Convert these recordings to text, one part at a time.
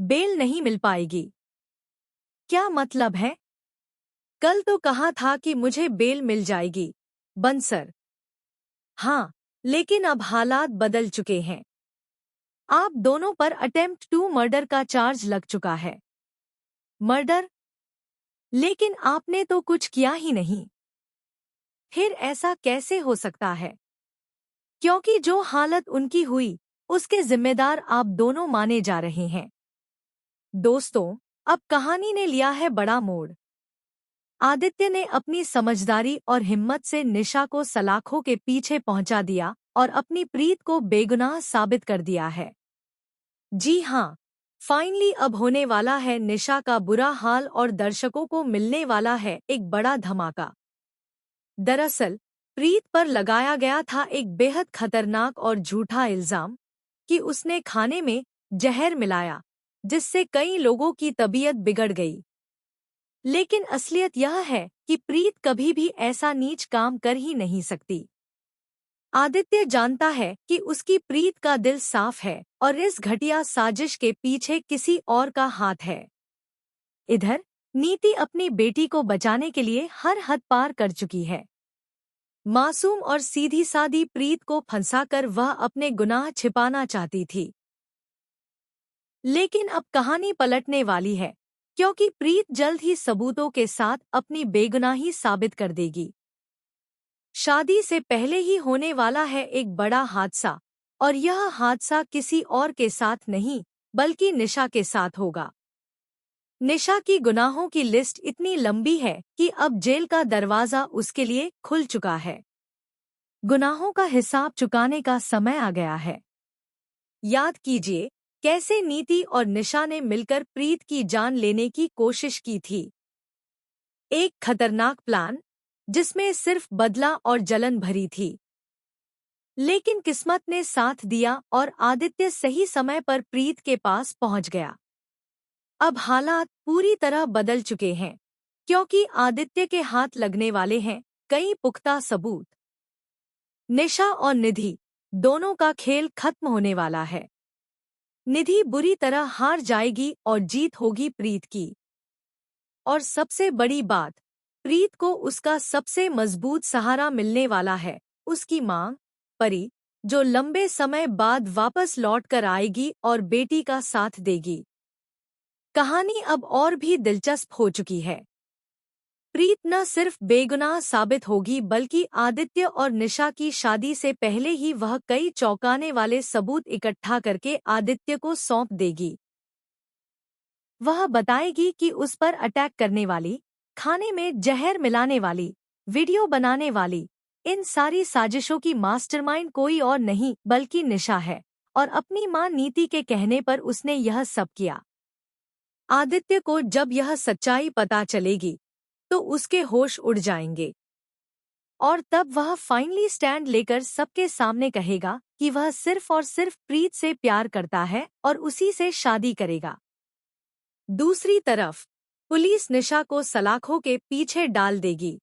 Bell नहीं मिल पाएगी। क्या मतलब है? कल तो कहा था कि मुझे बेल मिल जाएगी, बंसर। हाँ, लेकिन अब हालात बदल चुके हैं। आप दोनों पर अटेम्प्ट टू मर्डर का चार्ज लग चुका है। मर्डर? लेकिन आपने तो कुछ किया ही नहीं। फिर ऐसा कैसे हो सकता है? क्योंकि जो हालत उनकी हुई, उसके जिम्मेदार आप दोनों माने जा रहे हैं। दोस्तों, अब कहानी ने लिया है बड़ा मोड़। आदित्य ने अपनी समझदारी और हिम्मत से निशा को सलाखों के पीछे पहुंचा दिया और अपनी प्रीत को बेगुनाह साबित कर दिया है। जी हाँ, फाइनली अब होने वाला है निशा का बुरा हाल और दर्शकों को मिलने वाला है एक बड़ा धमाका। दरअसल, प्रीत पर लगाया गया था एक बेहद खतरनाक और झूठा इल्जाम कि उसने खाने में जहर मिलाया, जिससे कई लोगों की तबीयत बिगड़ गई। लेकिन असलियत यह है कि प्रीत कभी भी ऐसा नीच काम कर ही नहीं सकती। आदित्य जानता है कि उसकी प्रीत का दिल साफ है और इस घटिया साजिश के पीछे किसी और का हाथ है। इधर नीति अपनी बेटी को बचाने के लिए हर हद पार कर चुकी है। मासूम और सीधी सादी प्रीत को फंसाकर वह अपने गुनाह छिपाना चाहती थी। लेकिन अब कहानी पलटने वाली है, क्योंकि प्रीत जल्द ही सबूतों के साथ अपनी बेगुनाही साबित कर देगी। शादी से पहले ही होने वाला है एक बड़ा हादसा, और यह हादसा किसी और के साथ नहीं, बल्कि निशा के साथ होगा। निशा की गुनाहों की लिस्ट इतनी लंबी है कि अब जेल का दरवाजा उसके लिए खुल चुका है। गुनाहों का हिसाब चुकाने का समय आ गया है। याद कीजिए कैसे नीति और निशा ने मिलकर प्रीत की जान लेने की कोशिश की थी। एक खतरनाक प्लान जिसमें सिर्फ बदला और जलन भरी थी। लेकिन किस्मत ने साथ दिया और आदित्य सही समय पर प्रीत के पास पहुंच गया। अब हालात पूरी तरह बदल चुके हैं, क्योंकि आदित्य के हाथ लगने वाले हैं कई पुख्ता सबूत। निशा और निधि दोनों का खेल खत्म होने वाला है। निधि बुरी तरह हार जाएगी और जीत होगी प्रीत की। और सबसे बड़ी बात, प्रीत को उसका सबसे मजबूत सहारा मिलने वाला है, उसकी मां परी, जो लंबे समय बाद वापस लौट कर आएगी और बेटी का साथ देगी। कहानी अब और भी दिलचस्प हो चुकी है। प्रीत न सिर्फ बेगुनाह साबित होगी, बल्कि आदित्य और निशा की शादी से पहले ही वह कई चौंकाने वाले सबूत इकट्ठा करके आदित्य को सौंप देगी। वह बताएगी कि उस पर अटैक करने वाली, खाने में जहर मिलाने वाली, वीडियो बनाने वाली, इन सारी साजिशों की मास्टरमाइंड कोई और नहीं बल्कि निशा है, और अपनी मां नीति के कहने पर उसने यह सब किया। आदित्य को जब यह सच्चाई पता चलेगी, तो उसके होश उड़ जाएंगे। और तब वह फाइनली स्टैंड लेकर सबके सामने कहेगा कि वह सिर्फ और सिर्फ प्रीत से प्यार करता है और उसी से शादी करेगा। दूसरी तरफ, पुलिस निशा को सलाखों के पीछे डाल देगी।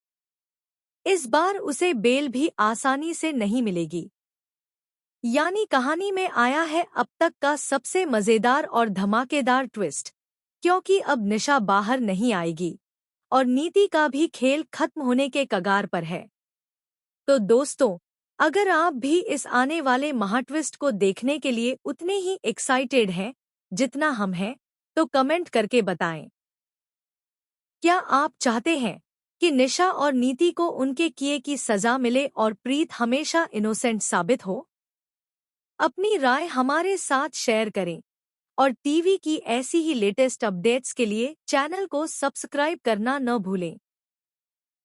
इस बार उसे बेल भी आसानी से नहीं मिलेगी। यानी कहानी में आया है अब तक का सबसे मजेदार और धमाकेदार ट्विस्ट, क्योंकि अब निशा बाहर नहीं आएगी और नीति का भी खेल खत्म होने के कगार पर है। तो दोस्तों, अगर आप भी इस आने वाले महाट्विस्ट को देखने के लिए उतने ही एक्साइटेड हैं जितना हम हैं, तो कमेंट करके बताएं। क्या आप चाहते हैं कि निशा और नीति को उनके किए की सजा मिले और प्रीत हमेशा इनोसेंट साबित हो? अपनी राय हमारे साथ शेयर करें और टीवी की ऐसी ही लेटेस्ट अपडेट्स के लिए चैनल को सब्सक्राइब करना न भूलें।